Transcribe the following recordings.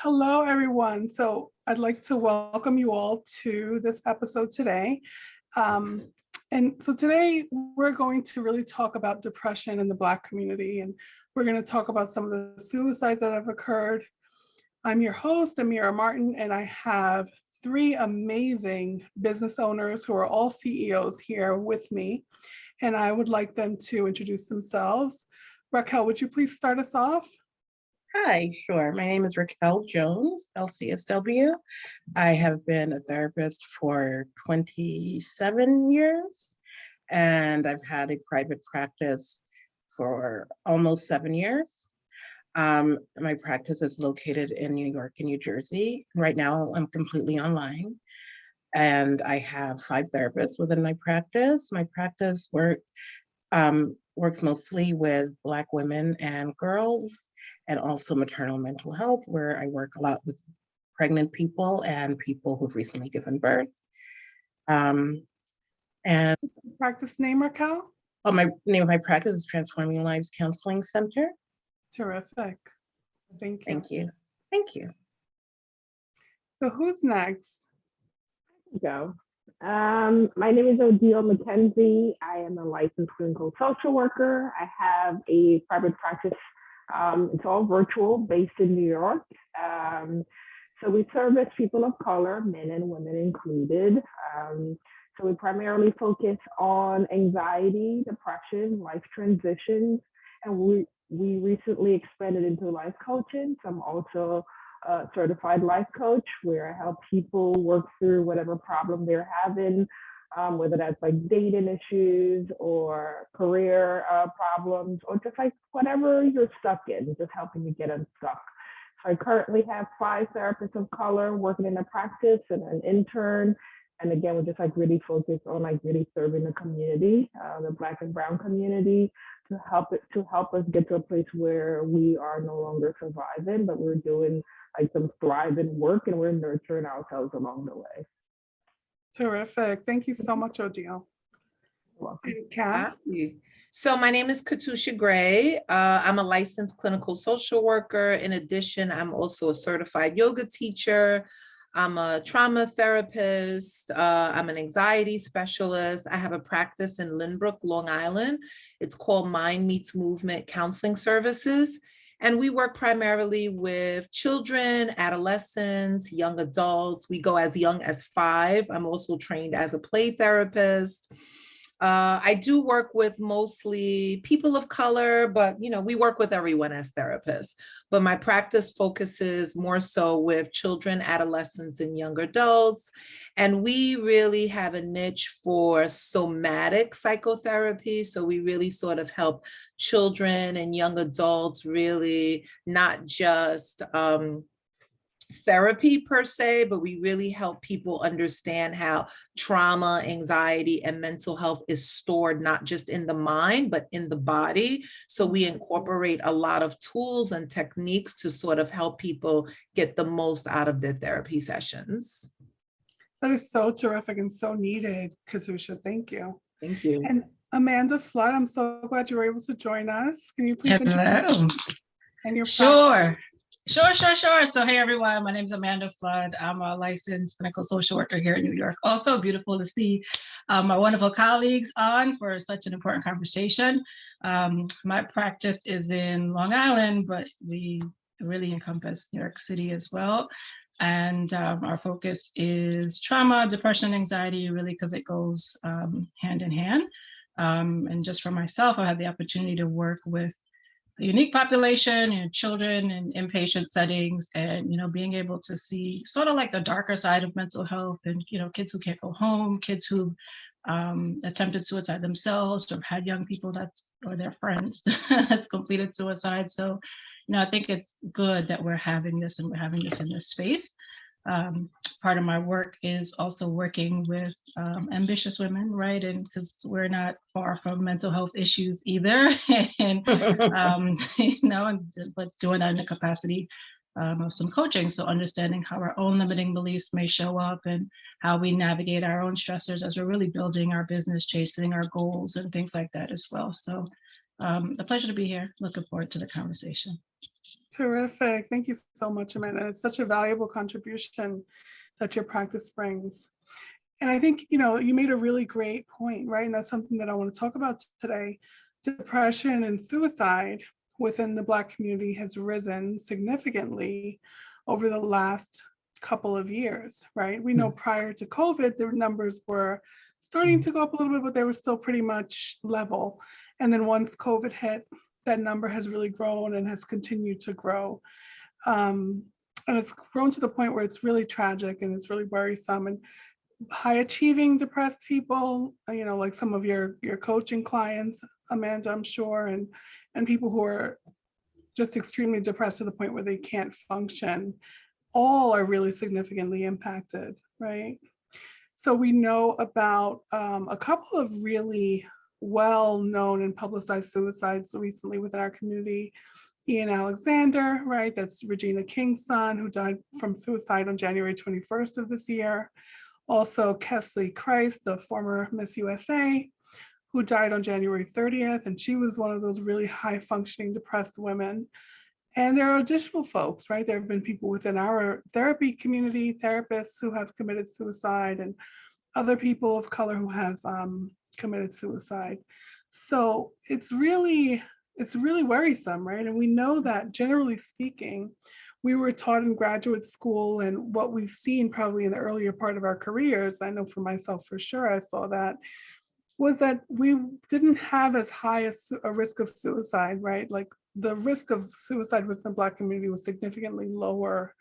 Hello, everyone. So I'd like to welcome you all to this episode today. And so today we're going to really talk about depression in the Black community, and we're going to talk about some of the suicides that have occurred. I'm your host, Amira Martin, and I have three amazing business owners who are all CEOs here with me, and I would like them to introduce themselves. Racquel, would you please start us off? Hi, sure. My name is Racquel Jones, LCSW. I have been a therapist for 27 years, and I've had a private practice for almost 7 years. My practice is located in New York and New Jersey. Right now, I'm completely online, and I have 5 therapists within my practice. My practice works mostly with Black women and girls, and also maternal mental health, where I work a lot with pregnant people and people who've recently given birth. And Practice name, Racquel? my name of my practice is Transforming Lives Counseling Center. Terrific. Thank you. Thank you. Thank you. So who's next? Go. My name is Odile McKenzie. I am a licensed clinical social worker. I have a private practice. It's all virtual, based in New York. So we service people of color, men and women included. So we primarily focus on anxiety, depression, life transitions, and we recently expanded into life coaching. So I'm also a certified life coach, where I help people work through whatever problem they're having, whether that's like dating issues or career problems, or just like whatever you're stuck in, just helping you get unstuck. So I currently have 5 therapists of color working in the practice and an intern. And again, we're just like really focused on like really serving the community, the Black and Brown community, to help us get to a place where we are no longer surviving, but we're doing like some thriving work, and we're nurturing ourselves along the way. Terrific. Thank you so much, Odile. Welcome. Kat? So my name is Katiuscia Gray. I'm a licensed clinical social worker. In addition, I'm also a certified yoga teacher. I'm a trauma therapist. I'm an anxiety specialist. I have a practice in Lynbrook, Long Island. It's called Mind Meets Movement Counseling Services. And we work primarily with children, adolescents, young adults. We go as young as 5. I'm also trained as a play therapist. I do work with mostly people of color, but we work with everyone as therapists. But my practice focuses more so with children, adolescents, and young adults. And we really have a niche for somatic psychotherapy. So we really sort of help children and young adults really not just therapy per se, but we really help people understand how trauma, anxiety, and mental health is stored not just in the mind, but in the body. So we incorporate a lot of tools and techniques to sort of help people get the most out of their therapy sessions. That is so terrific and so needed, Katiuscia. Thank you. Thank you. And Amanda Fludd, I'm so glad you were able to join us. Can you please Hello. And your Sure. So hey everyone, my name is Amanda Fludd. I'm a licensed clinical social worker here in New York. Also beautiful to see my wonderful colleagues on for such an important conversation. My practice is in Long Island, but we really encompass New York City as well. And our focus is trauma, depression, anxiety, really because it goes hand in hand. And just for myself, I had the opportunity to work with a unique population, children in inpatient settings, and being able to see sort of like the darker side of mental health, and kids who can't go home, kids who attempted suicide themselves, or had young people or their friends that's completed suicide. So I think it's good that we're having this, and we're having this in this space. Part of my work is also working with ambitious women, right? And because we're not far from mental health issues either, and but doing that in the capacity of some coaching. So understanding how our own limiting beliefs may show up, and how we navigate our own stressors as we're really building our business, chasing our goals, and things like that as well. So a pleasure to be here. Looking forward to the conversation. Terrific. Thank you so much, Amanda. It's such a valuable contribution that your practice brings. And I think, you made a really great point, right? And that's something that I want to talk about today. Depression and suicide within the Black community has risen significantly over the last couple of years, right? We know prior to COVID, the numbers were starting to go up a little bit, but they were still pretty much level. And then once COVID hit, that number has really grown and has continued to grow. And it's grown to the point where it's really tragic and it's really worrisome. And high achieving depressed people, like some of your coaching clients, Amanda, I'm sure, and people who are just extremely depressed to the point where they can't function, all are really significantly impacted, right? So we know about a couple of really well-known and publicized suicides recently within our community. Ian Alexander, right? That's Regina King's son, who died from suicide on January 21st of this year. Also, Kesley Christ, the former Miss USA, who died on January 30th, and she was one of those really high-functioning depressed women. And there are additional folks, right? There have been people within our therapy community, therapists who have committed suicide, and other people of color who have committed suicide. So it's really worrisome, right? And we know that generally speaking, we were taught in graduate school, and what we've seen probably in the earlier part of our careers, I know for myself for sure, I saw that, was that we didn't have as high a risk of suicide, right? Like the risk of suicide within the Black community was significantly lower,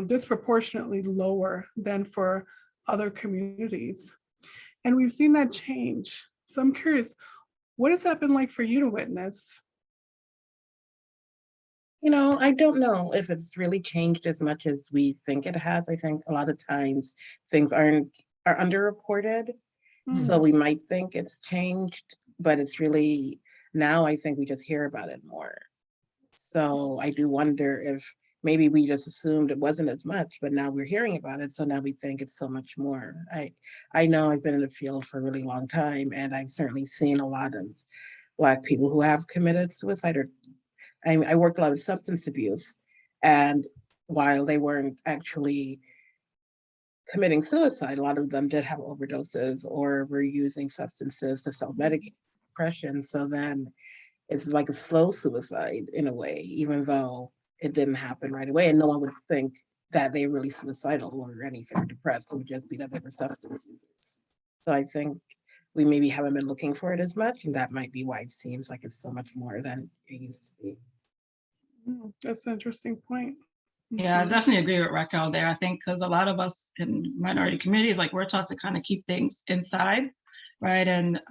disproportionately lower than for other communities. And we've seen that change. So I'm curious, what has that been like for you to witness? I don't know if it's really changed as much as we think it has. I think a lot of times things are underreported. So we might think it's changed, but it's really, now I think we just hear about it more. So I do wonder if maybe we just assumed it wasn't as much, but now we're hearing about it. So now we think it's so much more. I know I've been in the field for a really long time, and I've certainly seen a lot of Black people who have committed suicide, or I worked a lot with substance abuse, and while they weren't actually committing suicide, a lot of them did have overdoses or were using substances to self-medicate depression. So then it's like a slow suicide in a way, even though it didn't happen right away. And no one would think that they were really suicidal or anything or depressed. It would just be that they were substance users. So I think we maybe haven't been looking for it as much, and that might be why it seems like it's so much more than it used to be. That's an interesting point. Yeah, I definitely agree with Racquel there. I think because a lot of us in minority communities, like we're taught to kind of keep things inside, right? And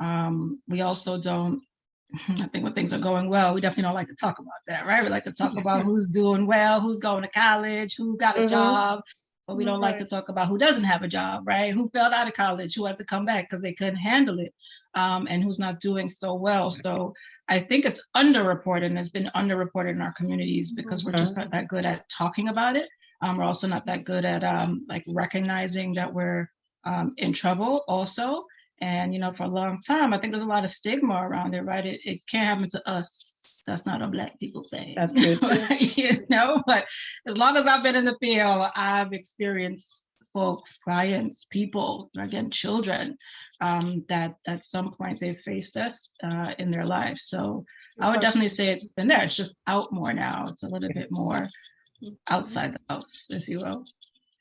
we also don't, I think when things are going well, we definitely don't like to talk about that, right? We like to talk about who's doing well, who's going to college, who got a job, but we don't like to talk about who doesn't have a job, right? Who failed out of college, who had to come back because they couldn't handle it, and who's not doing so well. So I think it's underreported, and it's been underreported in our communities because we're just not that good at talking about it. We're also not that good at like recognizing that we're in trouble also. And, for a long time, I think there's a lot of stigma around it, right? It can't happen to us. That's not a Black people thing. That's true. But as long as I've been in the field, I've experienced folks, clients, people, again, children, that at some point they faced this in their lives. So I would definitely say it's been there. It's just out more now. It's a little bit more outside the house, if you will.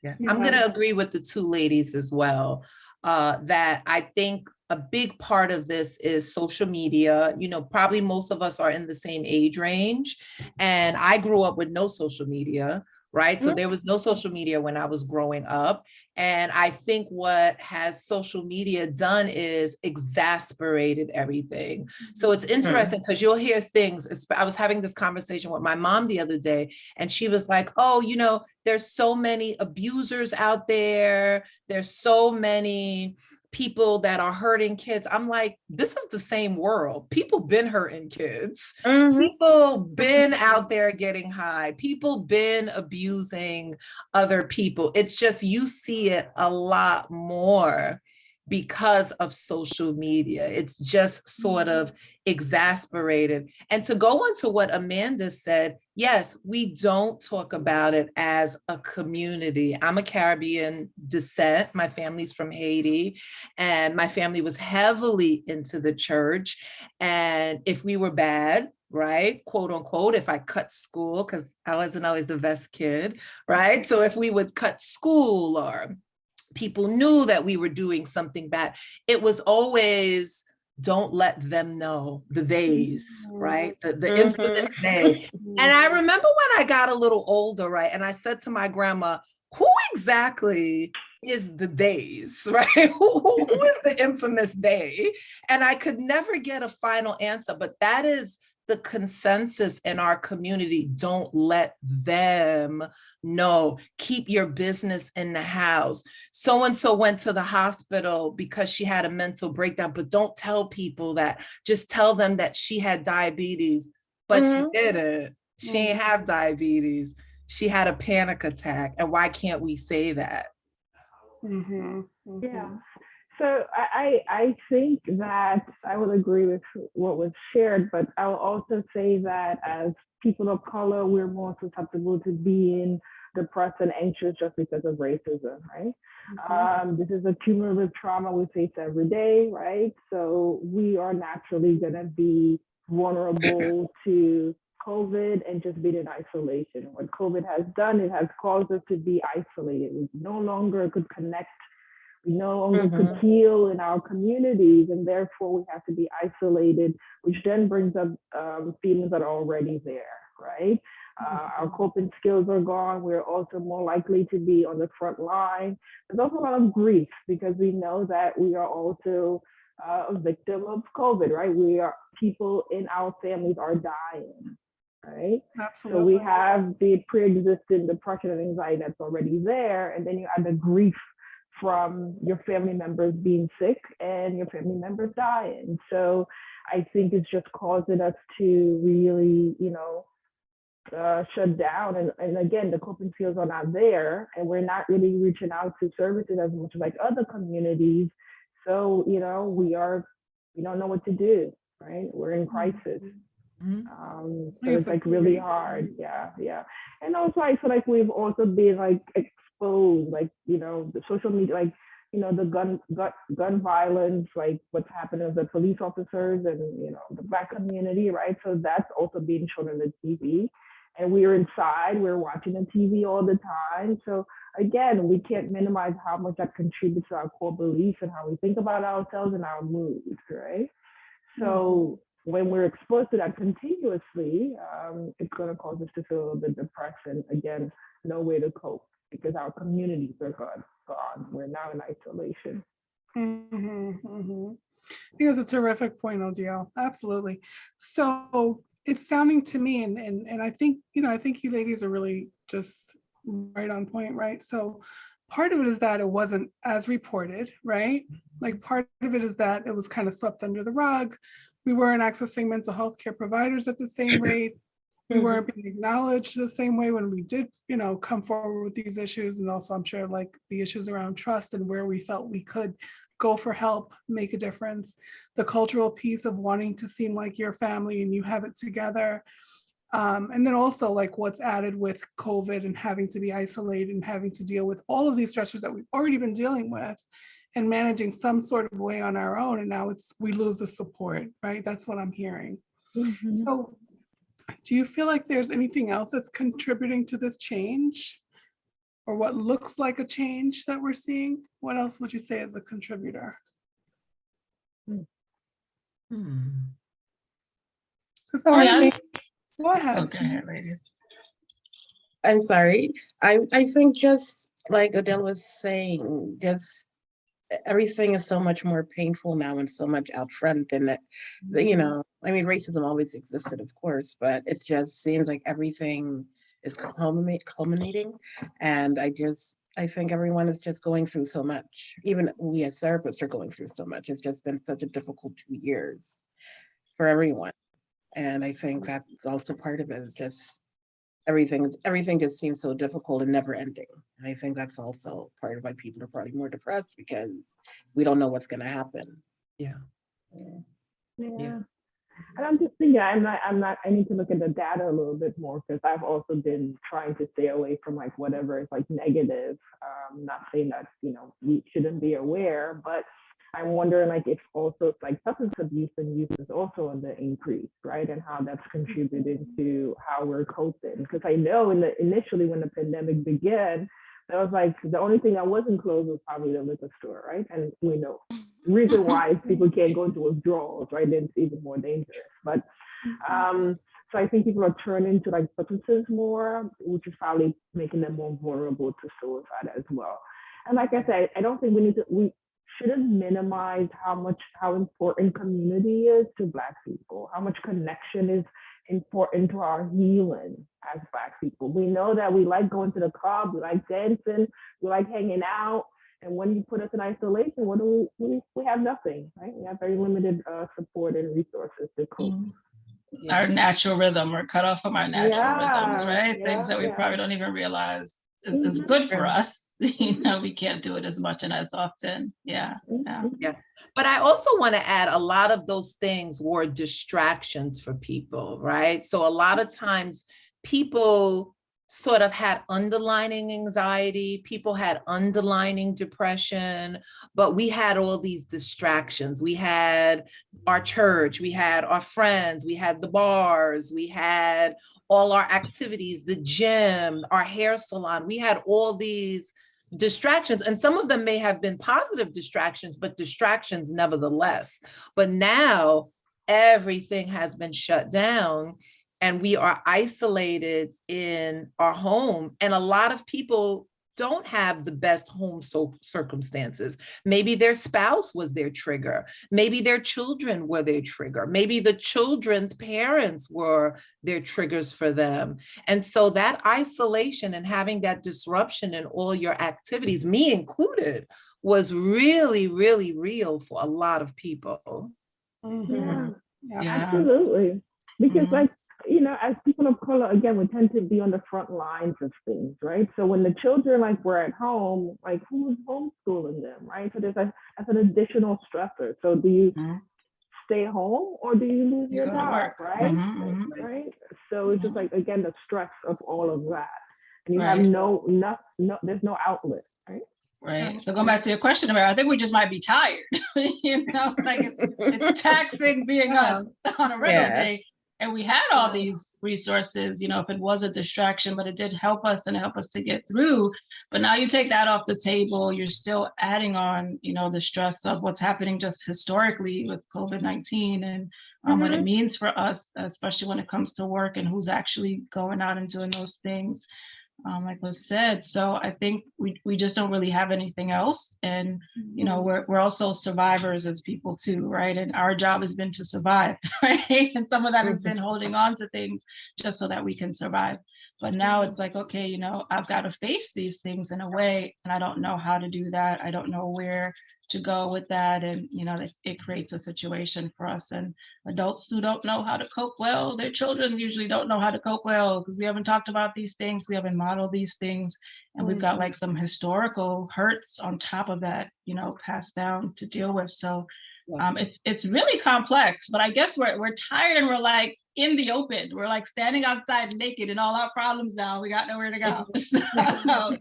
Yeah, I'm going to agree with the two ladies as well, that I think a big part of this is social media. Probably most of us are in the same age range, and I grew up with no social media, right? So there was no social media when I was growing up. And I think what has social media done is exasperated everything. So it's interesting because you'll hear things. I was having this conversation with my mom the other day, and she was like, oh, there's so many abusers out there. There's so many people that are hurting kids. I'm like, this is the same world. People been hurting kids. People been out there getting high. People been abusing other people. It's just, you see it a lot more because of social media. It's just sort of exasperated. And to go into what Amanda said, yes, we don't talk about it as a community. I'm a Caribbean descent. My family's from Haiti, and my family was heavily into the church. And if we were bad, right, quote unquote, if I cut school, because I wasn't always the best kid, right? So if we would cut school, or people knew that we were doing something bad, it was always, don't let them know, the theys, right? The infamous they. And I remember when I got a little older, right? And I said to my grandma, who exactly is the theys, right? Who is the infamous they? And I could never get a final answer, but that is the consensus in our community. Don't let them know. Keep your business in the house. So-and-so went to the hospital because she had a mental breakdown, but don't tell people that. Just tell them that she had diabetes, but she didn't. She ain't have diabetes. She had a panic attack. And why can't we say that? Yeah. So I think that I would agree with what was shared, but I will also say that as people of color, we're more susceptible to being depressed and anxious just because of racism, right? This is a cumulative trauma we face every day, right? So we are naturally gonna be vulnerable to COVID and just being in isolation. What COVID has done, it has caused us to be isolated. We no longer could connect. We no longer could heal in our communities, and therefore we have to be isolated, which then brings up feelings that are already there, right? Our coping skills are gone. We're also more likely to be on the front line. There's also a lot of grief because we know that we are also a victim of COVID, right? People in our families are dying, right? Absolutely. So we have the pre-existing depression and anxiety that's already there, and then you add the grief from your family members being sick and your family members dying. So I think it's just causing us to really, shut down. And again, the coping skills are not there, and we're not really reaching out to services as much like other communities. So, we don't know what to do, right? We're in crisis. So it's like really hard. Yeah. And also I feel like we've also been like exposed, like, the social media, like, the gun violence, like what's happening with the police officers and, the Black community, right? So that's also being shown on the TV. And we're inside, we're watching the TV all the time. So again, we can't minimize how much that contributes to our core beliefs and how we think about ourselves and our moods, right? So when we're exposed to that continuously, it's going to cause us to feel a little bit depressed, and again, no way to cope because our communities are gone. We're now in isolation. I think it's a terrific point, Odile. Absolutely. So it's sounding to me, and I think, I think you ladies are really just right on point, right? So part of it is that it wasn't as reported, right? Like part of it is that it was kind of swept under the rug. We weren't accessing mental health care providers at the same rate. We weren't being acknowledged the same way when we did, come forward with these issues. And also I'm sure like the issues around trust and where we felt we could go for help, make a difference. The cultural piece of wanting to seem like your family and you have it together. And then also like what's added with COVID and having to be isolated and having to deal with all of these stressors that we've already been dealing with and managing some sort of way on our own. And now we lose the support, right? That's what I'm hearing. So do you feel like there's anything else that's contributing to this change or what looks like a change that we're seeing? What else would you say is a contributor? Oh, yeah. Go ahead. Okay, ladies. I'm sorry. I think just like Odile was saying, just everything is so much more painful now and so much out front, and that, racism always existed, of course, but it just seems like everything is culminating. And I think everyone is just going through so much. Even we as therapists are going through so much. It's just been such a difficult 2 years for everyone. And I think that's also part of it, is just everything just seems so difficult and never ending. And I think that's also part of why people are probably more depressed, because we don't know what's going to happen. Yeah. Yeah. And I'm just thinking, I need to look at the data a little bit more, because I've also been trying to stay away from like whatever is like negative. Not saying that, we shouldn't be aware, but I'm wondering like if also like substance abuse and use is also on the increase, right? And how that's contributing to how we're coping. Because I know initially when the pandemic began, that was like the only thing that wasn't closed was probably the liquor store, right? And we know reason why people can't go into withdrawals, right? Then it's even more dangerous. But so I think people are turning to like substances more, which is probably making them more vulnerable to suicide as well. And like I said, I don't think we shouldn't minimize how important community is to Black people, how much connection is important to our healing as Black people. We know that we like going to the club, we like dancing, we like hanging out. And when you put us in isolation, what do we have nothing, right? We have very limited support and resources to cope. Our natural rhythm, we're cut off from our natural rhythms, right? Things that we probably don't even realize is good for us. We can't do it as much and as often. Yeah. But I also want to add, a lot of those things were distractions for people, right? So a lot of times people sort of had underlying anxiety, people had underlying depression, but we had all these distractions. We had our church, we had our friends, we had the bars, we had all our activities, the gym, our hair salon. We had all these distractions, and some of them may have been positive distractions, but distractions nevertheless. But now everything has been shut down and we are isolated in our home. And a lot of people don't have the best home circumstances. Maybe their spouse was their trigger. Maybe their children were their trigger. Maybe the children's parents were their triggers for them. And so that isolation and having that disruption in all your activities, me included, was really, really real for a lot of people. Yeah, absolutely. Because like, as people of color, again, we tend to be on the front lines of things, right? So when the children like were at home, like who's homeschooling them, right? So that's an additional stressor. So do you stay home or do you lose your job, right? Right. So it's just like, again, the stress of all of that, and you have there's no outlet, right? Right. So going back to your question, Amira, I think we just might be tired. Like it's taxing being us on a regular day. And we had all these resources, if it was a distraction, but it did help us and help us to get through. But now you take that off the table, you're still adding on, the stress of what's happening just historically with COVID-19 and what it means for us, especially when it comes to work and who's actually going out and doing those things. Like was said. So I think we just don't really have anything else. And, we're also survivors as people too, right? And our job has been to survive, right? And some of that has been holding on to things just so that we can survive. But now it's like, okay, I've got to face these things in a way, and I don't know how to do that. I don't know where to go with that. And, it creates a situation for us, and adults who don't know how to cope well, their children usually don't know how to cope well because we haven't talked about these things. We haven't modeled these things. And we've got like some historical hurts on top of that, passed down to deal with. So it's really complex, but I guess we're tired and we're like in the open. We're like standing outside naked and all our problems now. We got nowhere to go. So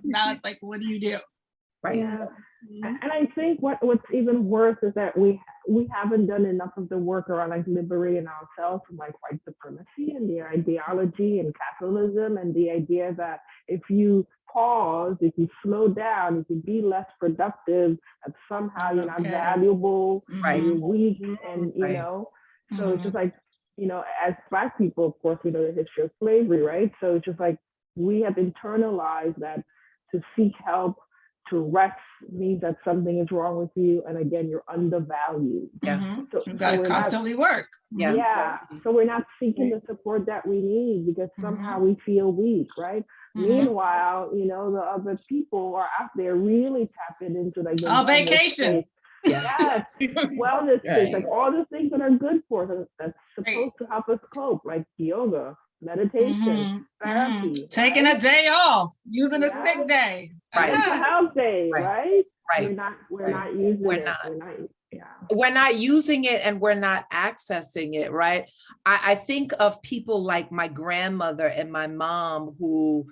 now it's like, what do you do? Right. Yeah. And I think what's even worse is that we haven't done enough of the work around like liberating ourselves from like white supremacy and the ideology and capitalism and the idea that if you pause, if you slow down, if you be less productive, that somehow you're not valuable, you're weak, and so it's just like, as Black people, of course, we know the history of slavery, right? So it's just like we have internalized that to seek help, to rest means that something is wrong with you, and again, you're undervalued. So you've got to constantly work. So we're not seeking the support that we need because somehow we feel weak, right? Meanwhile, the other people are out there really tapping into like the vacation. Yes, wellness things, like all the things that are good for us, that's supposed to help us cope, like yoga, meditation, therapy, Taking right? a day off, using a Yeah. sick day. Right. Mental health day, Right. right? Right. We're not using We're it. not. We're not, yeah. We're not using it and we're not accessing it, right? I think of people like my grandmother and my mom who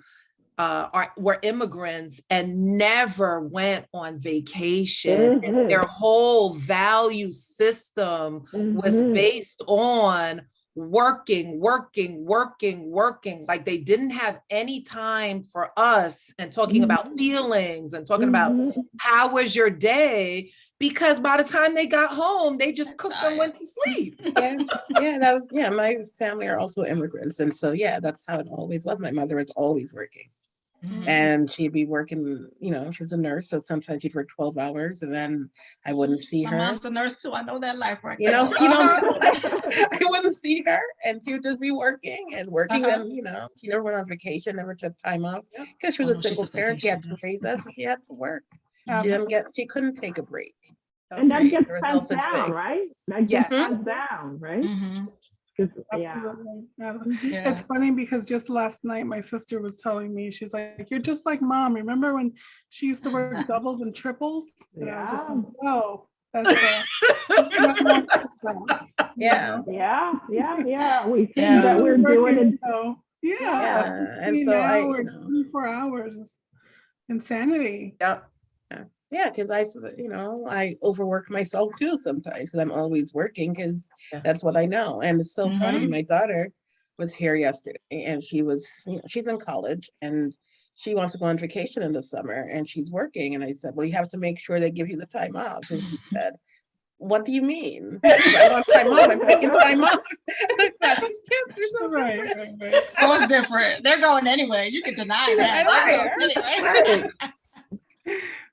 were immigrants and never went on vacation. And their whole value system was based on working. Like they didn't have any time for us and talking about feelings and talking about how was your day, because by the time they got home, they just cooked and went to sleep. My family are also immigrants. And so, that's how it always was. My mother was always working. And she'd be working, she was a nurse. So sometimes she'd work 12 hours and then I wouldn't see her. My mom's a nurse too. I know that life right I wouldn't see her and she would just be working. And she never went on vacation, never took time off because she was a single parent. She had to raise us and she had to work. She couldn't take a break. And that gets There was no passed such down, thing. right? That gets passed down, right? Absolutely. It's funny because just last night my sister was telling me, she's like, you're just like mom. Remember when she used to work doubles and triples? And I was just like, whoa, that's we think that we're doing it. And so 24 hours is insanity. Yeah, because I overwork myself too sometimes because I'm always working because that's what I know. And it's so funny. My daughter was here yesterday and she was, she's in college and she wants to go on vacation in the summer and she's working. And I said, well, you have to make sure they give you the time off. And she said, what do you mean? I want time off. I'm taking time off. These kids are so different. Oh, it's different. They're going anyway. You can deny that.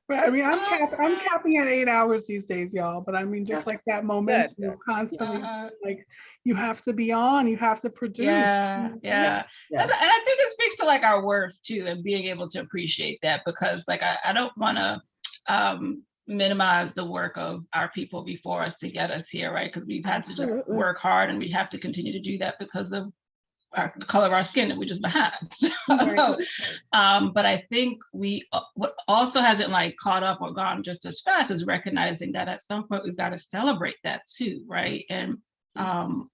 Right. I mean, I'm capping at 8 hours these days, y'all. But I mean, just like that moment of constantly, like you have to be on, you have to produce. And I think it speaks to like our worth too, and being able to appreciate that, because like I don't want to minimize the work of our people before us to get us here, right? Because we've had to just work hard, and we have to continue to do that because of the color of our skin that we're just behind. But I think what also hasn't like caught up or gone just as fast is recognizing that at some point we've got to celebrate that too, right? And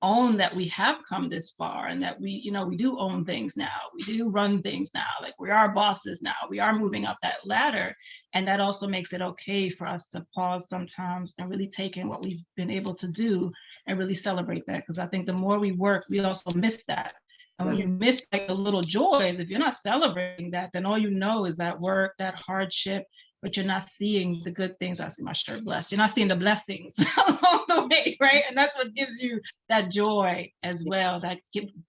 own that we have come this far and that we do own things now. We do run things now. Like we are bosses now. We are moving up that ladder. And that also makes it okay for us to pause sometimes and really take in what we've been able to do and really celebrate that. Because I think the more we work, we also miss that. And when you miss like the little joys, if you're not celebrating that, then all you know is that work, that hardship, but you're not seeing the good things. I see my shirt blessed. You're not seeing the blessings along the way, right? And that's what gives you that joy as well, that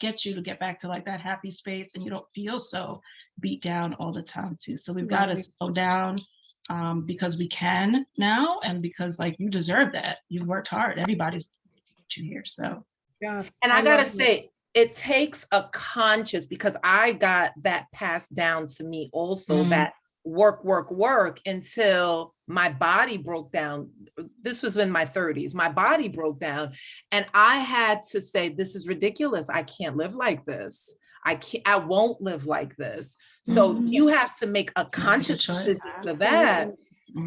gets you to get back to like that happy space, and you don't feel so beat down all the time too. So we've got to slow down because we can now, and because like you deserve that. You've worked hard. Everybody's put you here. So yes. And I gotta say, it takes a conscious, because I got that passed down to me also, that work until my body broke down. This was in my 30s. My body broke down and I had to say, this is ridiculous. I can't live like this. I won't live like this. So you have to make a conscious decision for that.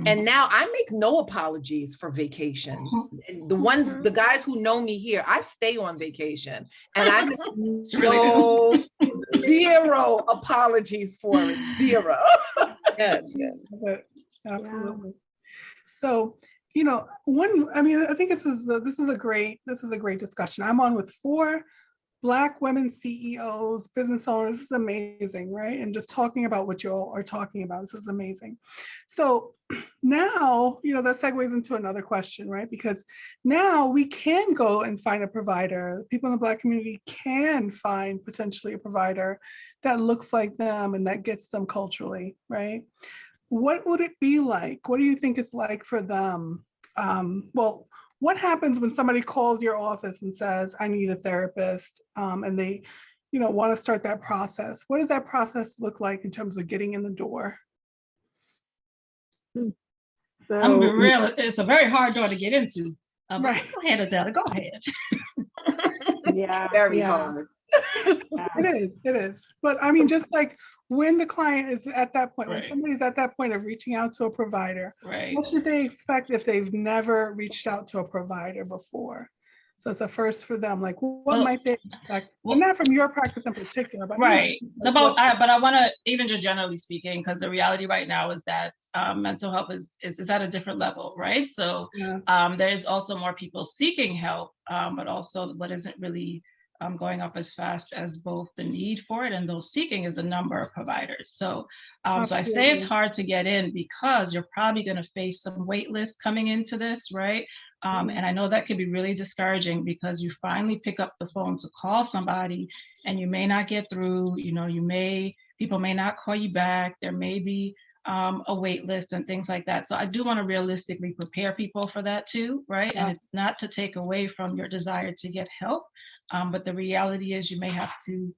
And now I make no apologies for vacations. And the guys who know me here, I stay on vacation and I make zero apologies for it. Zero. Absolutely. So, I think this is a great discussion. I'm on with 4 Black women CEOs, business owners. This is amazing, right? And just talking about what you all are talking about, this is amazing. So now, that segues into another question, right? Because now we can go and find a provider. People in the Black community can find potentially a provider that looks like them and that gets them culturally, right? What would it be like? What do you think it's like for them? What happens when somebody calls your office and says, I need a therapist, and they, want to start that process? What does that process look like in terms of getting in the door? So, I'm gonna be real, it's a very hard door to get into. Right. Go ahead, Adele, go ahead. Very hard. It is. But I mean, just like when the client is at that point, when Right. somebody's at that point of reaching out to a provider, Right. what should they expect if they've never reached out to a provider before? So it's a first for them. Like, what Well, might they expect? well- And not from your practice in particular, but Right. like But I want to, even just generally speaking, because the reality right now is that mental health is at a different level, right? So yes. there's also more people seeking help, but also what isn't really going up as fast as both the need for it and those seeking is the number of providers. So, so I say it's Absolutely. hard to get in because you're probably going to face some wait lists coming into this, right? And I know that can be really discouraging because you finally pick up the phone to call somebody and you may not get through, you know, people may not call you back. There may be a wait list and things like that. So I do want to realistically prepare people for that too, right? Yeah. And it's not to take away from your desire to get help, but the reality is you may have to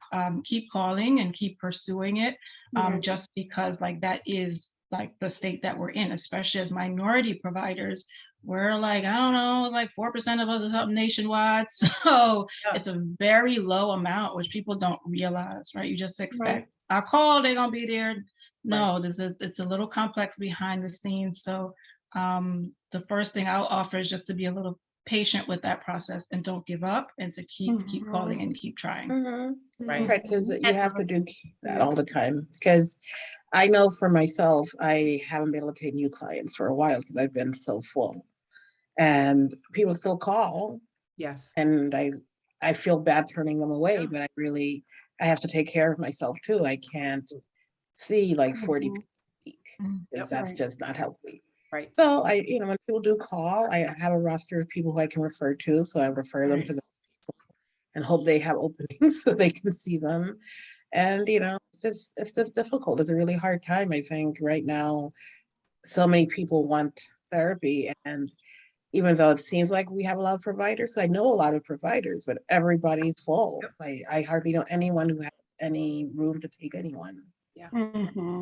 keep calling and keep pursuing it Right. just because like that is like the state that we're in, especially as minority providers. We're like, I don't know, like 4% of us or something nationwide. So Yeah. it's a very low amount, which people don't realize, right? You just expect, Right. I call, they're gonna be there. No, it's a little complex behind the scenes. So the first thing I'll offer is just to be a little patient with that process and don't give up and to keep calling and keep trying. Right. Right, because you have to do that all the time. Because I know for myself, I haven't been able to take new clients for a while because I've been so full. And people still call, Yes. and I feel bad turning them away, but I have to take care of myself too. I can't see like 40 people a week because that's Right. just not healthy. Right. So when people do call, I have a roster of people who I can refer to. So I refer them to them and hope they have openings so they can see them. And it's just difficult. It's a really hard time, I think, right now. So many people want therapy, and even though it seems like we have a lot of providers, I know a lot of providers, but everybody's full. I hardly know anyone who has any room to take anyone.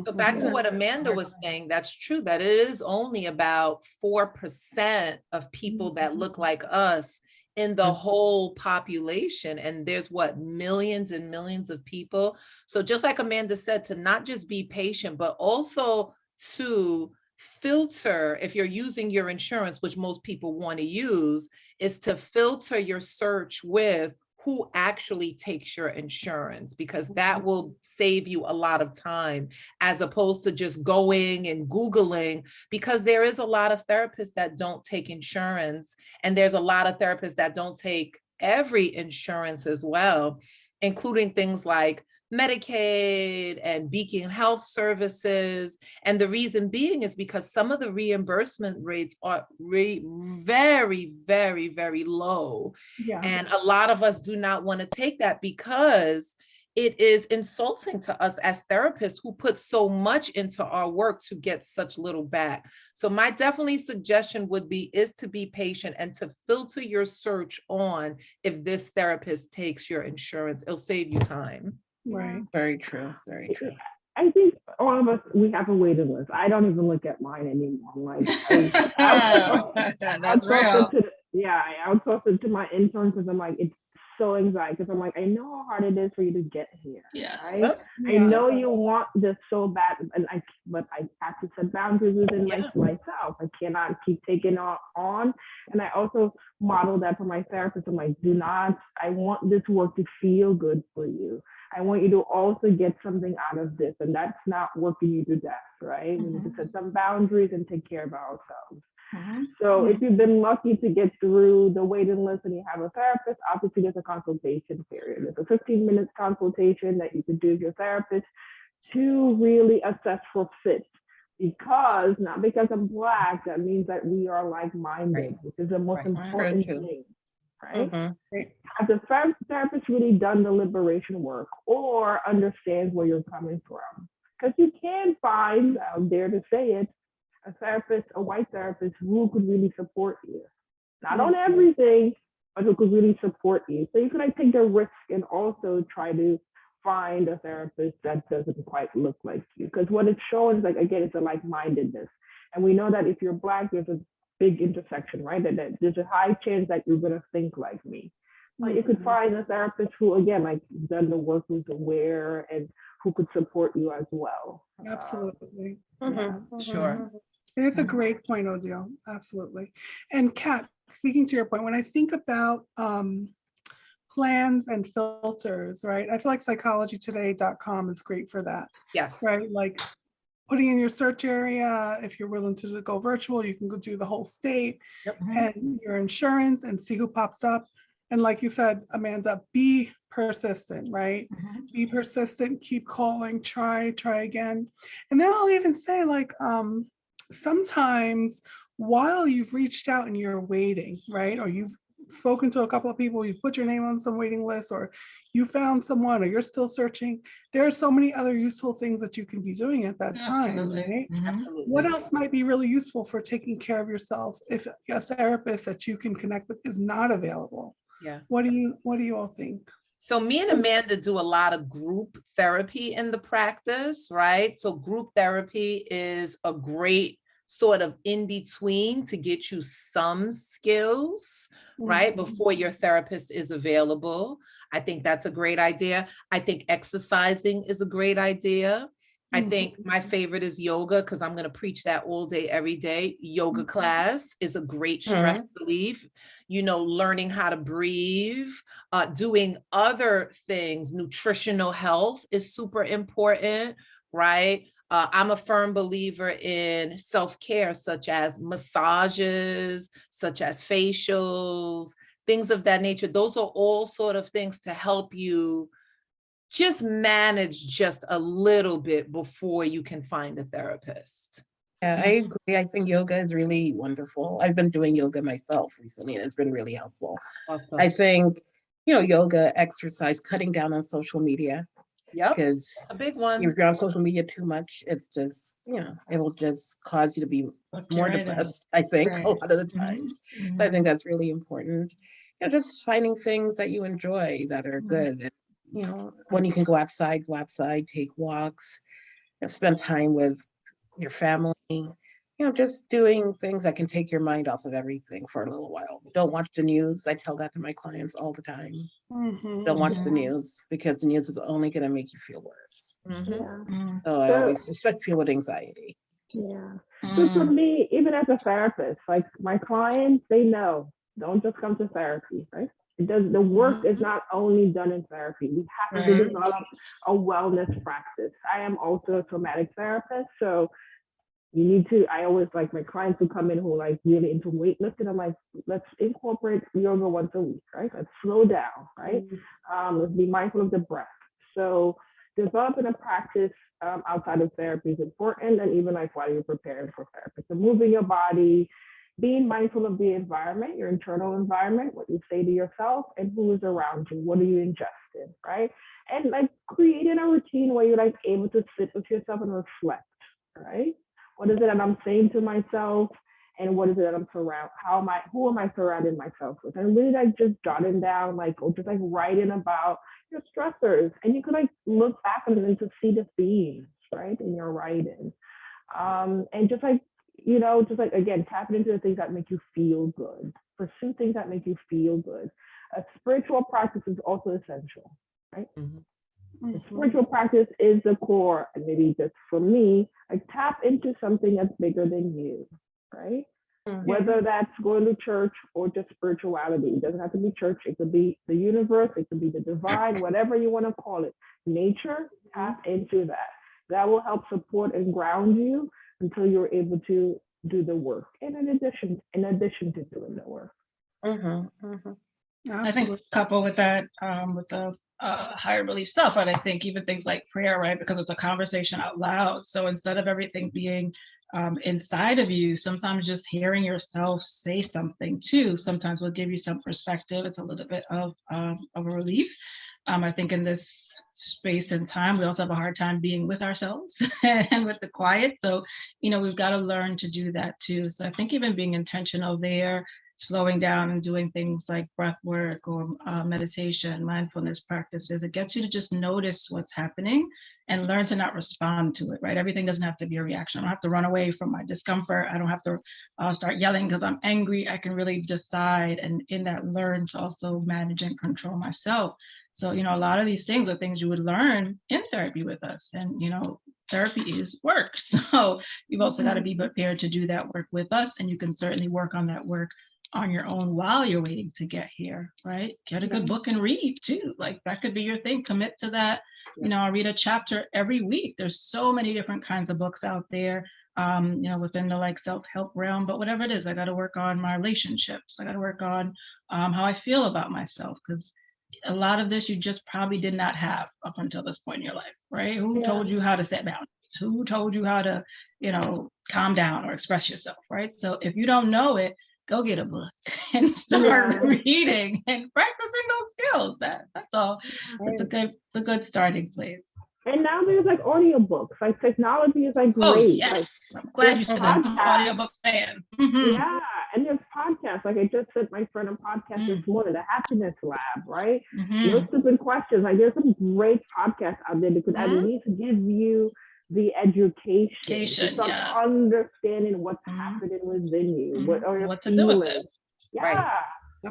So back to what Amanda was saying, that's true, that it is only about 4% of people that look like us in the whole population. And there's what, millions and millions of people. So just like Amanda said, to not just be patient, but also to filter, if you're using your insurance, which most people want to use, is to filter your search with who actually takes your insurance, because that will save you a lot of time as opposed to just going and Googling, because there is a lot of therapists that don't take insurance. And there's a lot of therapists that don't take every insurance as well, including things like Medicaid and Beacon Health Services. And the reason being is because some of the reimbursement rates are very, very, very low. Yeah. And a lot of us do not want to take that because it is insulting to us as therapists who put so much into our work to get such little back. So my definitely suggestion is to be patient and to filter your search on if this therapist takes your insurance. It'll save you time. Right. Very true. Very true. I think all of us, we have a waiting list. I don't even look at mine anymore. Like, That's real. I outsource it to my intern because I'm like, it's so anxiety because I'm like, I know how hard it is for you to get here. Yes. Right? I know you want this so bad, and but I have to set boundaries within myself. I cannot keep taking on. And I also model that for my therapist. I'm like, I want this work to feel good for you. I want you to also get something out of this, and that's not working you to death, right? We need to set some boundaries and take care of ourselves. So if you've been lucky to get through the waiting list and you have a therapist, obviously there's a consultation period. It's a 15-minute consultation that you can do with your therapist to really assess for fit. Not because I'm Black, that means that we are like-minded, which is the most important thing. Right? Has the therapist really done the liberation work or understands where you're coming from? Because you can find, out there to say it, a therapist, a white therapist who could really support you. Not on everything, but who could really support you. So you could take the risk and also try to find a therapist that doesn't quite look like you. Because what it's showing is, again, it's a like-mindedness. And we know that if you're Black, there's a big intersection, right? That there's a high chance that you're going to think like me. But you could find a therapist who, again, like done the work, who's aware and who could support you as well. Absolutely. Sure. It is a great point, Odile. Absolutely. And Kat, speaking to your point, when I think about plans and filters, right? I feel like psychologytoday.com is great for that, Yes. right? Like putting in your search area, if you're willing to go virtual, you can go do the whole state Yep. and your insurance and see who pops up. And like you said, Amanda, be persistent, right? Be persistent, keep calling, try again. And then I'll even say like, sometimes while you've reached out and you're waiting, right? Or you've spoken to a couple of people, you put your name on some waiting list, or you found someone, or you're still searching. There are so many other useful things that you can be doing at that time, Absolutely. right? Absolutely. What else might be really useful for taking care of yourself if a therapist that you can connect with is not available? Yeah. What do you all think? So me and Amanda do a lot of group therapy in the practice, right? So group therapy is a great sort of in between to get you some skills, right? Before your therapist is available. I think that's a great idea. I think exercising is a great idea. I think my favorite is yoga, because I'm going to preach that all day, every day. Yoga class is a great stress relief. You know, learning how to breathe, doing other things. Nutritional health is super important, right? I'm a firm believer in self-care, such as massages, such as facials, things of that nature. Those are all sort of things to help you just manage just a little bit before you can find a therapist. Yeah, I agree. I think yoga is really wonderful. I've been doing yoga myself recently, and it's been really helpful. Awesome. I think, yoga, exercise, cutting down on social media, Yep, because a big one. if you're on social media too much, it's just, it'll just cause you to be more depressed, I think, a lot of the times. So I think that's really important. Just finding things that you enjoy that are good. And, when you can go outside, take walks, spend time with your family, just doing things that can take your mind off of everything for a little while. Don't watch the news. I tell that to my clients all the time. Don't watch the news, because the news is only going to make you feel worse. So I always, especially people with anxiety. Yeah. So for me, even as a therapist, like my clients, they know, don't just come to therapy, right? The work is not only done in therapy. We have to develop a wellness practice. I am also a somatic therapist, so you need to, I always like my clients who come in who like really into weightlifting. I'm like, let's incorporate yoga once a week, right? Let's slow down, right? Let's be mindful of the breath. So developing a practice outside of therapy is important, and even like while you're preparing for therapy. So moving your body, being mindful of the environment, your internal environment, what you say to yourself, and who is around you, what are you ingesting, right? And like creating a routine where you're like able to sit with yourself and reflect, right? What is it that I'm saying to myself, and what is it that I'm who am I surrounding myself with? And really like just jotting down, like, or just like writing about your stressors, and you could like look back on them to see the themes, right, in your writing, and just like, just like, again, tapping into the things that make you feel good. Pursue things that make you feel good. A spiritual practice is also essential, right? Spiritual practice is the core, and maybe just for me, like tap into something that's bigger than you, right? Whether that's going to church or just spirituality. It doesn't have to be church. It could be the universe. It could be the divine, whatever you want to call it. Nature, tap into that. That will help support and ground you until you're able to do the work. And in addition to doing the work. I think coupled with that, with the higher belief stuff, but I think even things like prayer, right? Because it's a conversation out loud. So instead of everything being inside of you, sometimes just hearing yourself say something too, sometimes will give you some perspective. It's a little bit of a relief. I think in this space and time, we also have a hard time being with ourselves and with the quiet. So, we've got to learn to do that too. So I think even being intentional there, slowing down and doing things like breath work or meditation, mindfulness practices. It gets you to just notice what's happening and learn to not respond to it, right? Everything doesn't have to be a reaction. I don't have to run away from my discomfort. I don't have to start yelling because I'm angry. I can really decide, and in that learn to also manage and control myself. So, a lot of these things are things you would learn in therapy with us. And, therapy is work. So you've also got to be prepared to do that work with us. And you can certainly work on that work on your own while you're waiting to get here, right? Get a good book and read too. Like that could be your thing. Commit to that. I read a chapter every week. There's so many different kinds of books out there, within the self-help realm, but whatever it is, I got to work on my relationships. I got to work on how I feel about myself, because a lot of this you just probably did not have up until this point in your life, right? Who told you how to set boundaries? Who told you how to, calm down or express yourself, right? So if you don't know it, go get a book and start reading and practicing those skills. That's all. It's a good starting place. And now there's audiobooks. Technology is great. Oh yes, I'm glad you said that. I'm an audiobook fan. Yeah, and there's podcasts. I just sent my friend a podcast this morning, the Happiness Lab, right? No stupid questions. There's some great podcasts out there that could at least give you the education, understanding what's happening within you, what are your feelings. Yeah.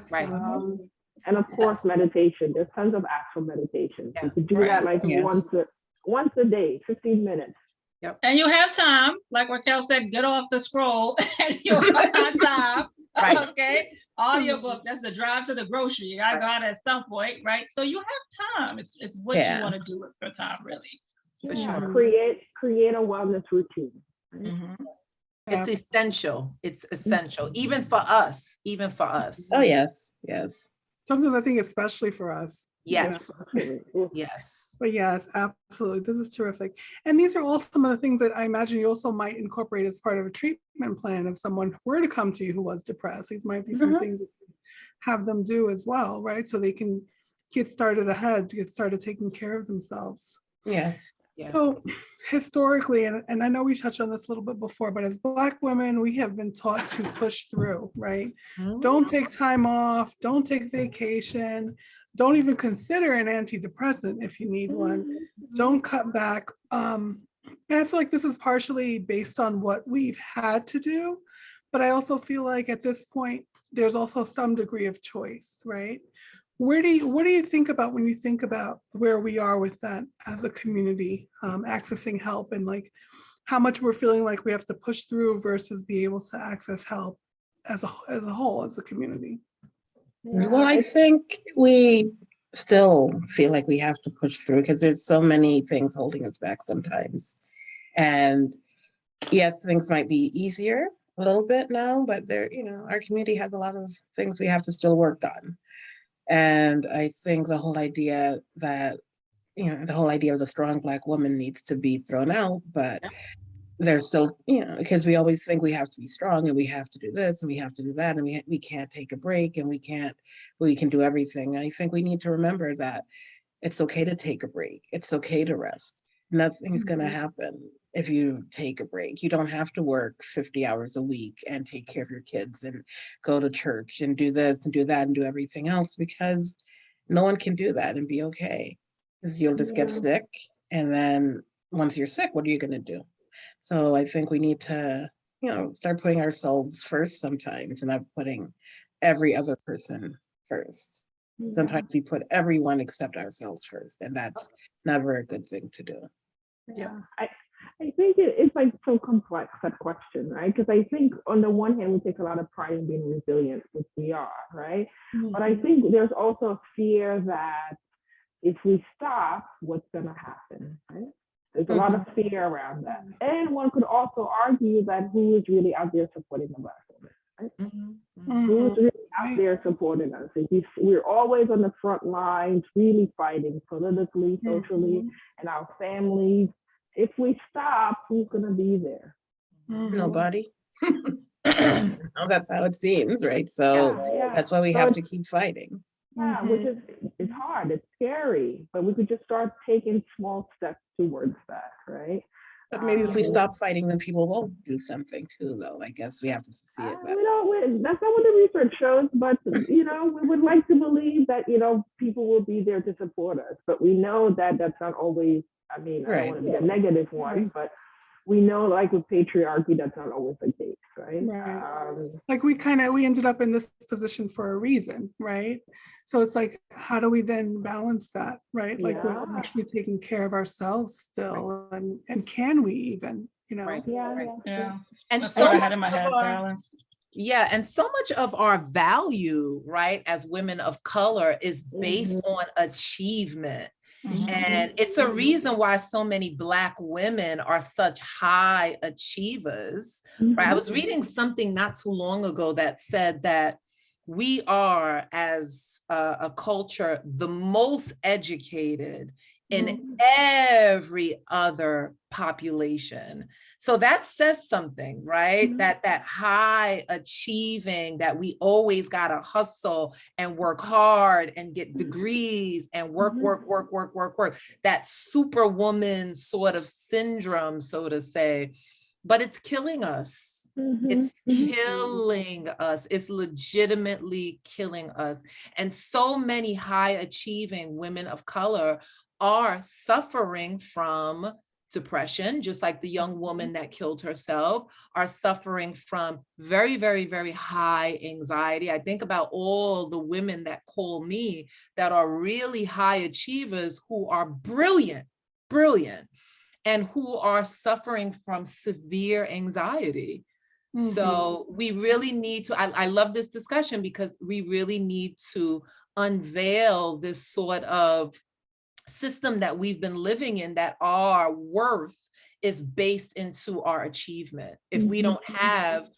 Right. And of course, meditation. There's tons of apps for meditation. You could do that once a day, 15 minutes. Yep. And you have time, like Racquel said, get off the scroll and you'll have time. Right. Okay. Audiobook, that's the drive to the grocery. You gotta go out at some point, right? So you have time. It's what you want to do with your time, really. For sure. Create a wellness routine. Right? It's essential. It's essential, even for us. Oh, yes. Sometimes I think especially for us. Yes. Yes. But yes, absolutely. This is terrific. And these are all some of the things that I imagine you also might incorporate as part of a treatment plan if someone were to come to you who was depressed. These might be some things that you have them do as well, right? So they can get started ahead, to get started taking care of themselves. Yes. Yeah. So historically, and I know we touched on this a little bit before, but as Black women, we have been taught to push through, right? Don't take time off, don't take vacation, don't even consider an antidepressant if you need one, don't cut back. And I feel like this is partially based on what we've had to do, but I also feel like at this point, there's also some degree of choice, right? What do you think about when you think about where we are with that as a community, accessing help, and how much we're feeling like we have to push through versus be able to access help as a whole, as a community? Well, I think we still feel like we have to push through because there's so many things holding us back sometimes. And yes, things might be easier a little bit now, but our community has a lot of things we have to still work on. And I think the whole idea of the strong Black woman needs to be thrown out, but there's still, because we always think we have to be strong and we have to do this and we have to do that and we can't take a break and we can do everything. And I think we need to remember that it's okay to take a break. It's okay to rest. Nothing's going to happen if you take a break. You don't have to work 50 hours a week and take care of your kids and go to church and do this and do that and do everything else, because no one can do that and be okay. Because you'll just get sick. And then once you're sick, what are you going to do? So I think we need to, start putting ourselves first sometimes and not putting every other person first. Sometimes we put everyone except ourselves first, and that's never a good thing to do. Yeah, I think it's so complex, that question, right? Because I think on the one hand, we take a lot of pride in being resilient, which we are, right? But I think there's also a fear that if we stop, what's going to happen, right? There's a lot of fear around that. And one could also argue that who is really out there supporting the Black woman, right? Who's really out there supporting us? We're always on the front lines, really fighting politically, socially, and our families. If we stop, who's going to be there? Nobody. That's how it seems, right? So that's why we have to keep fighting. Yeah, which is, it's hard, it's scary, but we could just start taking small steps towards that, right? But maybe if we stop fighting, then people will do something too, though. I guess we have to see it that way. That's not what the research shows, but we would like to believe that people will be there to support us. But we know that that's not always. I mean, I don't want to be a negative one, but we know, like with patriarchy, that's not always the case, right? Like we ended up in this position for a reason, right? So it's like, how do we then balance that, right? Like we're actually taking care of ourselves still, and can we even, Right. Yeah. And That's so what I had in much my of head, our- balance. Yeah, and so much of our value, right, as women of color is based on achievement. And it's a reason why so many Black women are such high achievers, right? I was reading something not too long ago that said that we are, as a culture, the most educated in every other population. So that says something, right? That high achieving, that we always gotta hustle and work hard and get degrees and work. That superwoman sort of syndrome, so to say, but it's killing us. It's killing us. It's legitimately killing us. And so many high achieving women of color are suffering from depression, just like the young woman that killed herself, are suffering from very, very, very high anxiety. I think about all the women that call me that are really high achievers who are brilliant, and who are suffering from severe anxiety. So we really need to, I love this discussion because we really need to unveil this sort of system that we've been living in, that our worth is based into our achievement. If we don't have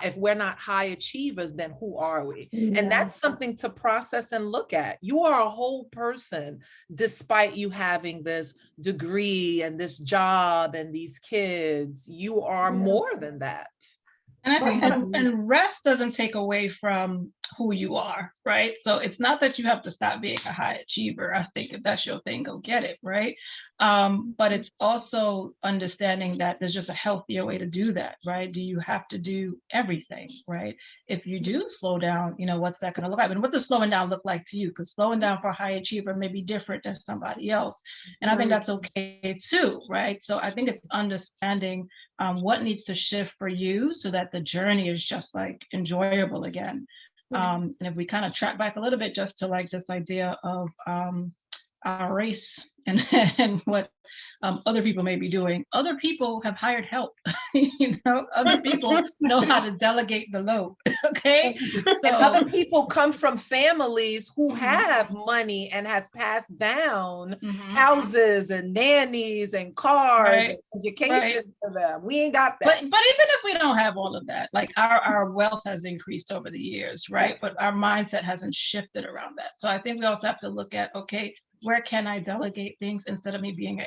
if we're not high achievers, then who are we? And that's something to process and look at. You are a whole person, despite you having this degree and this job and these kids. You are more than that. And rest doesn't take away from who you are, right? So it's not that you have to stop being a high achiever. I think if that's your thing, go get it, right? But it's also understanding that there's just a healthier way to do that, right? Do you have to do everything, right? If you do slow down, what's that going to look like? And what does slowing down look like to you? Because slowing down for a high achiever may be different than somebody else. And I think that's okay too, right? So I think it's understanding what needs to shift for you so that the journey is just like enjoyable again. And if we kind of track back a little bit just to like this idea of our race and what other people may be doing, other people have hired help. Other people know how to delegate the load. Okay. So, and other people come from families who have money and has passed down houses and nannies and cars and education for them. We ain't got that. But even if we don't have all of that, like our wealth has increased over the years, right? Yes. But our mindset hasn't shifted around that. So I think we also have to look at, okay, where can I delegate things instead of me being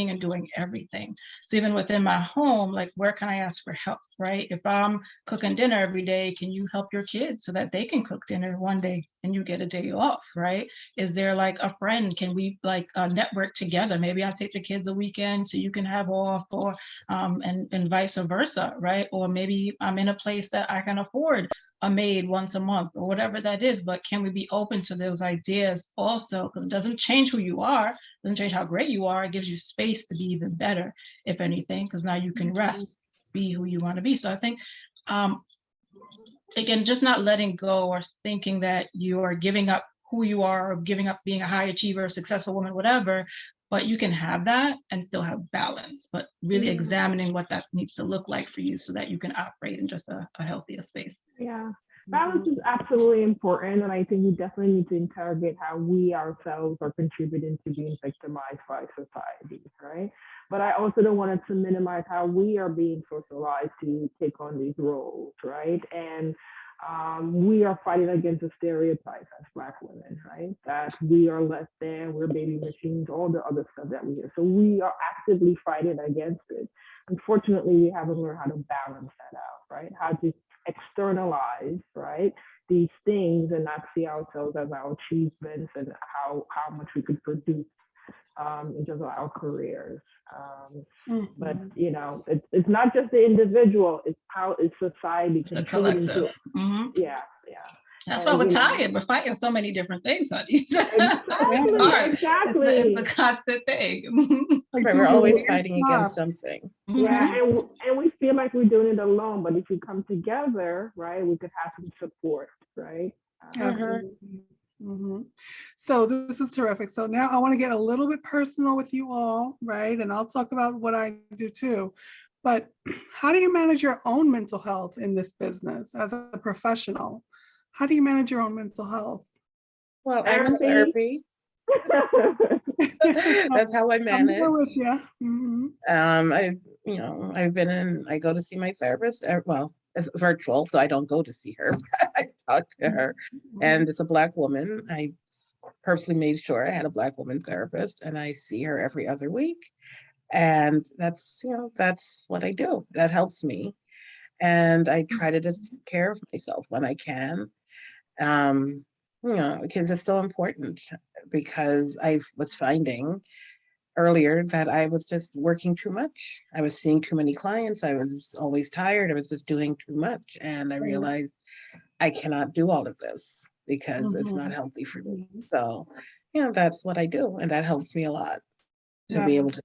and doing everything? So even within my home, like where can I ask for help, right? If I'm cooking dinner every day, can you help your kids so that they can cook dinner one day and you get a day off, right? Is there like a friend? Can we like network together? Maybe I'll take the kids a weekend so you can have off, or and vice versa, right? Or maybe I'm in a place that I can afford a maid once a month or whatever that is, but can we be open to those ideas also? Because it doesn't change who you are, doesn't change how great you are. It gives you space to be even better, if anything, because now you can rest, be who you want to be. So I think, again, just not letting go or thinking that you are giving up who you are or giving up being a high achiever, successful woman, whatever, but you can have that and still have balance, but really examining what that needs to look like for you so that you can operate in just a healthier space. Yeah, balance is absolutely important. And I think we definitely need to interrogate how we ourselves are contributing to being victimized by society, right? But I also don't want to minimize how we are being socialized to take on these roles, right? And we are fighting against the stereotypes as Black women, right? That we are less than, we're baby machines, all the other stuff that we hear. So we are actively fighting against it. Unfortunately, we haven't learned how to balance that out, right? How to externalize, right, these things and not see ourselves as our achievements and how much we could produce in terms of our careers. But Mhm. you know, it's not just the individual; it's how is society It's a contributing to collective. it. Mhm. Yeah. That's And, why we're you know, tired. We're fighting so many different things, honey. It's exactly, hard. exactly. It's a constant thing. Like, Right, do we're we always really fighting stop? against something. Yeah, Mhm. and we feel like we're doing it alone, but if we come together, right, we could have some support, right? Absolutely. Mhm. So this is terrific. So now I want to get a little bit personal with you all, right? And I'll talk about what I do too. But how do you manage your own mental health in this business as a professional? How do you manage your own mental health? Well, I'm in Therapy. therapy. That's how I I'm manage. there with you. Mhm. I go to see my therapist, well, it's virtual, so I don't go to see her. I talk to her, and it's a Black woman. I personally made sure I had a Black woman therapist, and I see her every other week. And that's what I do. That helps me. And I try to just take care of myself when I can. Because it's so important, because I was finding earlier that I was just working too much. I was seeing too many clients. I was always tired. I was just doing too much. And I realized I cannot do all of this because it's not healthy for me. So, that's what I do. And that helps me a lot to be able to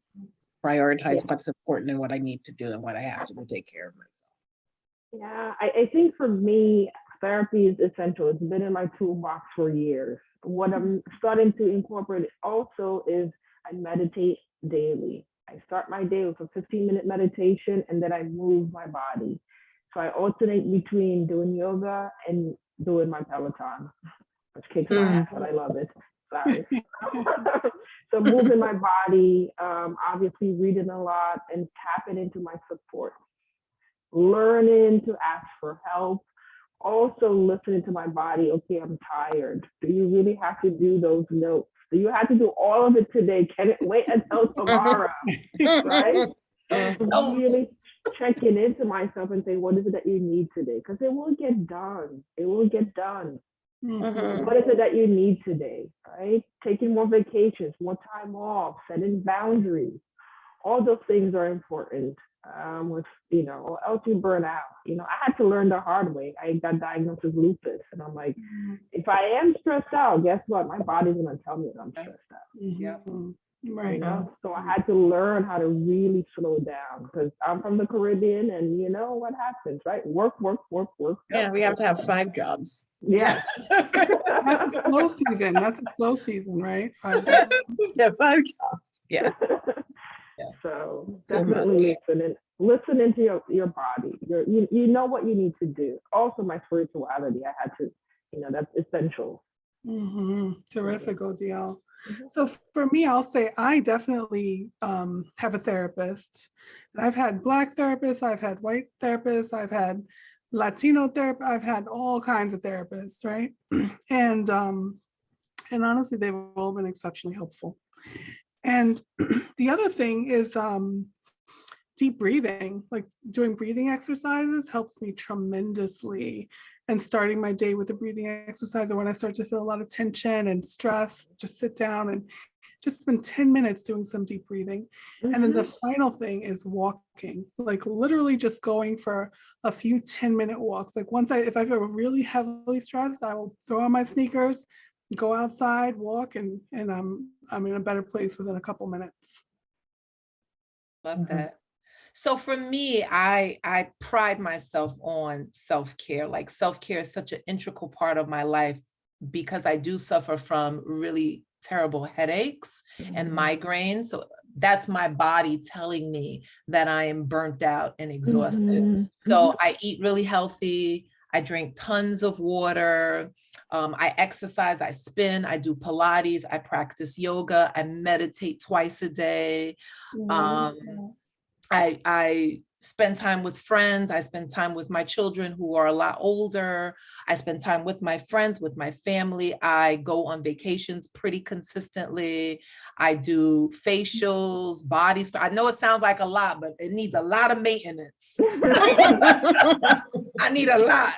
prioritize what's important and what I need to do and what I have to do to take care of myself. Yeah, I think for me, therapy is essential. It's been in my toolbox for years. What I'm starting to incorporate also is I meditate daily. I start my day with a 15-minute meditation and then I move my body. So I alternate between doing yoga and doing my Peloton, which kicks my ass, but I love it. Sorry. So moving my body, obviously reading a lot and tapping into my support. Learning to ask for help, also listening to my body. Okay, I'm tired. Do you really have to do those notes? Do you have to do all of it today? Can it wait until tomorrow? Right? And really checking into myself and say, what is it that you need today? Because it will get done. It will get done. What is it that you need today? Right? Taking more vacations, more time off, setting boundaries. All those things are important. With or else you burn out. I had to learn the hard way. I got diagnosed with lupus, and I'm like, if I am stressed out, guess what? My body's gonna tell me that I'm stressed out. Yeah. Right. So I had to learn how to really slow down because I'm from the Caribbean, and you know what happens, right? Work. Yeah, we have to have 5 jobs. Yeah. That's a slow season. That's a slow season, right? 5 Yeah, 5 jobs. Yeah. So definitely listening to your body. You know what you need to do. Also, my spirituality. I had to, that's essential. Terrific, Odile. So for me, I'll say I definitely have a therapist. I've had Black therapists, I've had white therapists, I've had Latino therapists, I've had all kinds of therapists, right? And honestly, they've all been exceptionally helpful. And the other thing is deep breathing, like doing breathing exercises helps me tremendously. And starting my day with a breathing exercise, or when I start to feel a lot of tension and stress, just sit down and just spend 10 minutes doing some deep breathing. And then the final thing is walking, like literally just going for a few 10-minute walks. Like if I feel really heavily stressed, I will throw on my sneakers, go outside, walk, and I'm in a better place within a couple minutes. Love that. So for me, I pride myself on self-care. Like self-care is such an integral part of my life because I do suffer from really terrible headaches and migraines. So that's my body telling me that I am burnt out and exhausted. So I eat really healthy. I drink tons of water. I exercise, I spin, I do Pilates, I practice yoga, I meditate twice a day. I spend time with friends. I spend time with my children who are a lot older. I spend time with my friends, with my family. I go on vacations pretty consistently. I do facials, body scrub. I know it sounds like a lot, but it needs a lot of maintenance. I need a lot.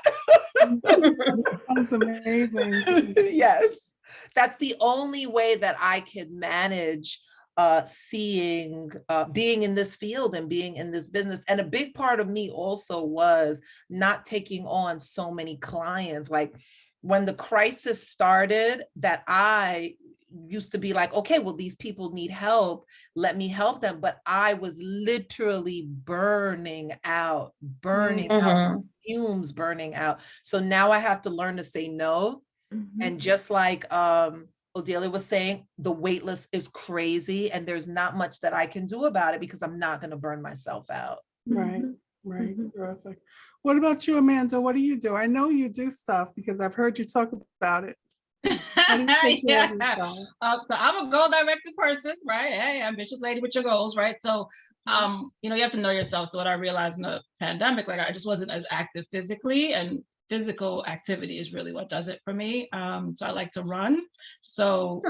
That's amazing. Yes. That's the only way that I can manage seeing, being in this field and being in this business. And a big part of me also was not taking on so many clients. Like when the crisis started, that I used to be like, okay, well, these people need help, let me help them. But I was literally burning out, fumes burning out. So now I have to learn to say no. And just like Odile was saying, the wait list is crazy and there's not much that I can do about it because I'm not going to burn myself out. Right. Right. Terrific. What about you, Amanda? What do you do? I know you do stuff because I've heard you talk about it. How do you take care of yourself? So I'm a goal-directed person, right? Hey, ambitious lady with your goals, right? So, you know, you have to know yourself. So what I realized in the pandemic, like I just wasn't as active physically, and physical activity is really what does it for me. So I like to run. So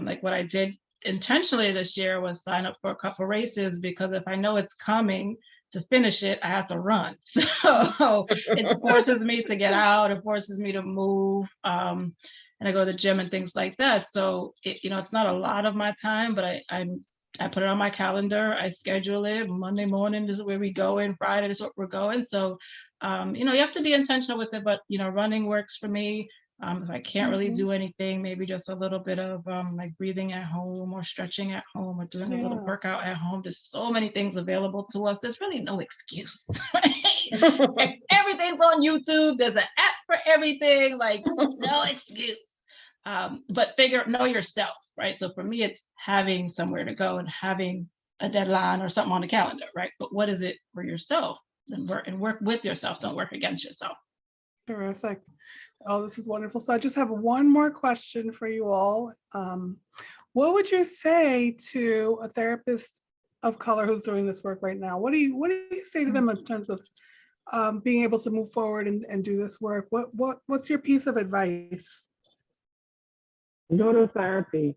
like what I did intentionally this year was sign up for a couple races, because if I know it's coming, to finish it, I have to run. So it forces me to get out, it forces me to move. And I go to the gym and things like that. So you know, it's not a lot of my time, but I put it on my calendar. I schedule it. Monday morning, this is where we go in. Friday, this is what we're going. So, you know, you have to be intentional with it, but, you know, running works for me. If I can't really do anything, maybe just a little bit of like breathing at home or stretching at home or doing a little workout at home. There's so many things available to us. There's really no excuse. Right? Everything's on YouTube. There's an app for everything. Like, no excuse. But know yourself, right? So for me, it's having somewhere to go and having a deadline or something on the calendar, right? But what is it for yourself? And work with yourself. Don't work against yourself. Terrific. Oh, this is wonderful. So I just have one more question for you all. What would you say to a therapist of color who's doing this work right now? What do you say to them in terms of being able to move forward and do this work? What's your piece of advice? Go to therapy.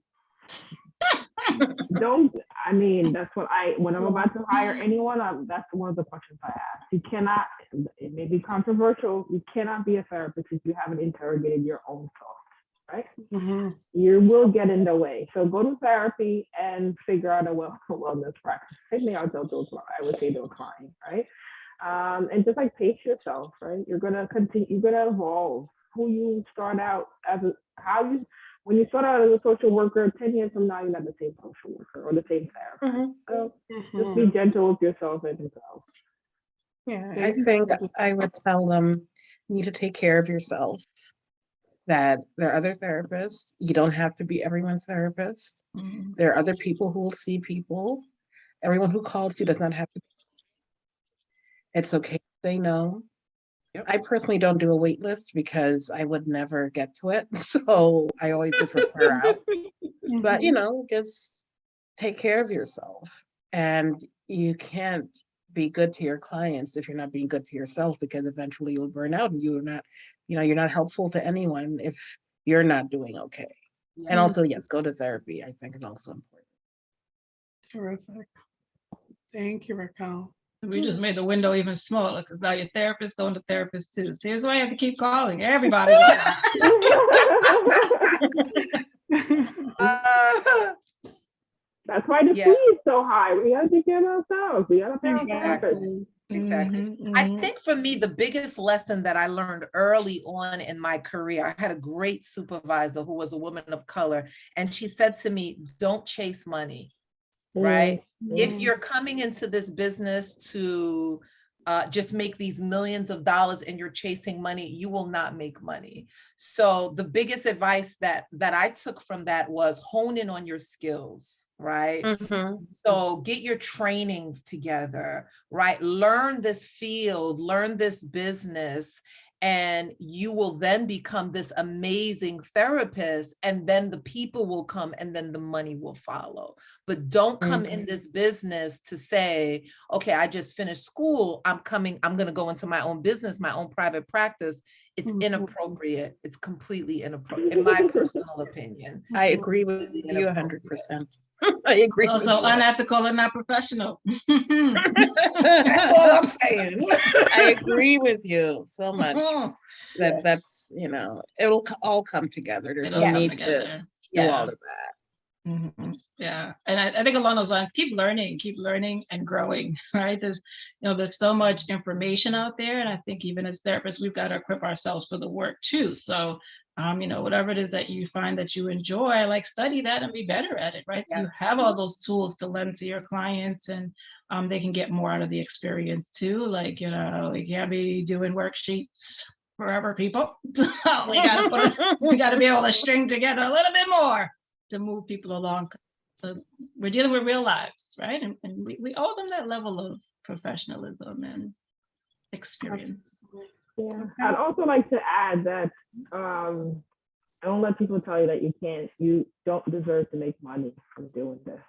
That's what when I'm about to hire anyone, that's one of the questions I ask. You cannot, it may be controversial, you cannot be a therapist if you haven't interrogated your own thoughts, right? You will get in the way. So go to therapy and figure out a wellness practice. Same thing I would say to a client, right? And just like pace yourself, right? You're gonna continue, you're gonna evolve. Who you start out when you start out as a social worker, 10 years from now, you're not the same social worker or the same therapist. So just be gentle with yourself and yourself. Yeah, I think I would tell them, you need to take care of yourself, that there are other therapists. You don't have to be everyone's therapist. There are other people who will see people. Everyone who calls you does not have to. It's okay to say no. I personally don't do a wait list because I would never get to it. So I always just refer out. But, you know, just take care of yourself. And you can't be good to your clients if you're not being good to yourself, because eventually you'll burn out and you're not helpful to anyone if you're not doing okay. And also, yes, go to therapy, I think is also important. Terrific. Thank you, Racquel. We just made the window even smaller because now your therapist going to therapist too. See, that's why I have to keep calling everybody. That's why the fee is so high. We have to take care of ourselves. We got to pay our therapist. Exactly. I think for me, the biggest lesson that I learned early on in my career, I had a great supervisor who was a woman of color, and she said to me, don't chase money, right? If you're coming into this business to just make these millions of dollars and you're chasing money, you will not make money. So the biggest advice that I took from that was hone in on your skills, right? So get your trainings together, right? Learn this field, learn this business, and you will then become this amazing therapist, and then the people will come and then the money will follow. But don't come in this business to say, okay, I just finished school, I'm going to go into my own business, my own private practice. It's inappropriate. It's completely inappropriate, in my personal opinion. I agree with you 100%. I agree. Also unethical and not professional. That's all I'm saying. I agree with you so much. That's, it'll all come together. There's no need to do all of that. Yeah, and I think along those lines, keep learning and growing, right? There's so much information out there, and I think even as therapists, we've got to equip ourselves for the work too. So, whatever it is that you find that you enjoy, like study that and be better at it, right? So you have all those tools to lend to your clients, and they can get more out of the experience too. Like, you can't be doing worksheets forever, people. we gotta be able to string together a little bit more to move people along. We're dealing with real lives, right? And we owe them that level of professionalism and experience. Yeah. I'd also like to add that I don't let people tell you that you don't deserve to make money from doing this.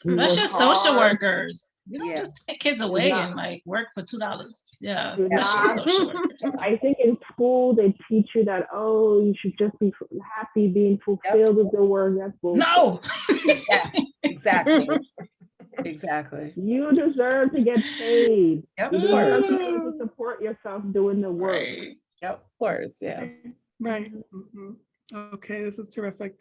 That's just social workers. You don't Yeah. just take kids away and like work for $2. Yeah, Do especially not. social workers. I think in school they teach you that, you should just be happy being fulfilled with the work. That's bullshit. No. Yes, exactly. Exactly. You deserve to get paid. Yep. You Of course. deserve to support yourself doing the work. Right. Yep, of course, yes. Right. Okay, this is terrific.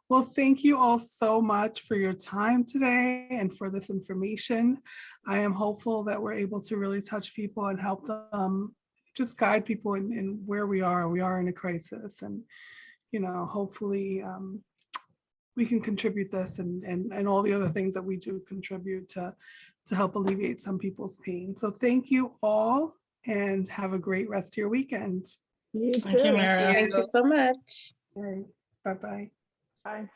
Well, thank you all so much for your time today and for this information. I am hopeful that we're able to really touch people and help them, just guide people in where we are. We are in a crisis, and hopefully we can contribute this and all the other things that we do contribute to help alleviate some people's pain. So thank you all, and have a great rest of your weekend. You Thank you, too. Amira. Thank you so much. All right. Bye-bye. Bye.